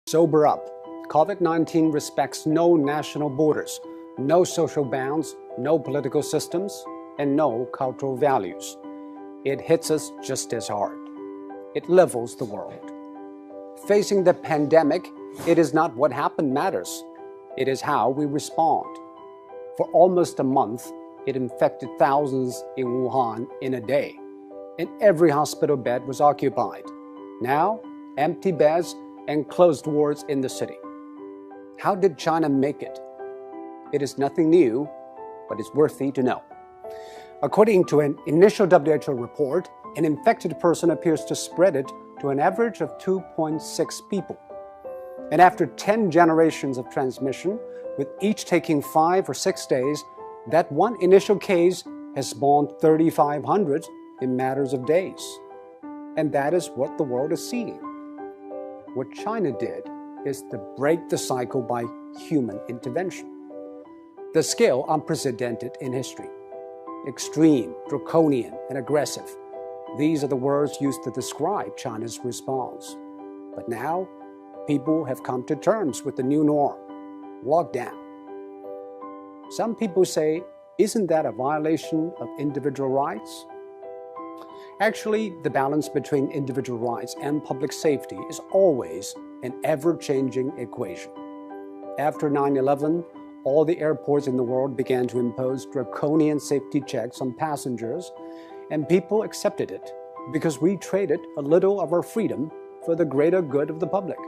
Sober up. COVID-19 respects no national borders, no social bounds, no political systems, and no cultural values. It hits us just as hard. It levels the world. Facing the pandemic, it is not what happened matters. It is how we respond. For almost a month, it infected thousands in Wuhan in a day, and every hospital bed was occupied. Now, empty beds and closed wards in the city. How did China make it? It is nothing new, but it's worthy to know. According to an initial WHO report, an infected person appears to spread it to an average of 2.6 people. And after 10 generations of transmission, with each taking 5 or 6 days, that one initial case has spawned 3,500 in matters of days. And that is what the world is seeing. What China did is to break the cycle by human intervention. The scale unprecedented in history. Extreme, draconian, and aggressive. These are the words used to describe China's response. But now, people have come to terms with the new norm, lockdown. Some people say, isn't that a violation of individual rights? Actually, the balance between individual rights and public safety is always an ever-changing equation. After 9/11, all the airports in the world began to impose draconian safety checks on passengers, and people accepted it because we traded a little of our freedom for the greater good of the public.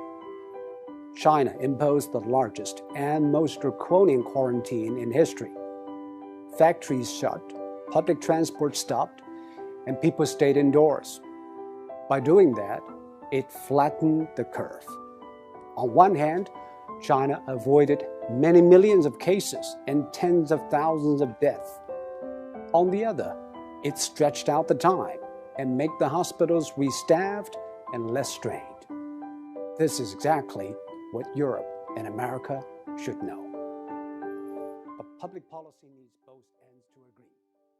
China imposed the largest and most draconian quarantine in history. Factories shut, public transport stopped, and people stayed indoors. By doing that, it flattened the curve. On one hand, China avoided many millions of cases and tens of thousands of deaths. On the other, it stretched out the time and made the hospitals restaffed and less strained. This is exactly what Europe and America should know. But public policy needs both ends.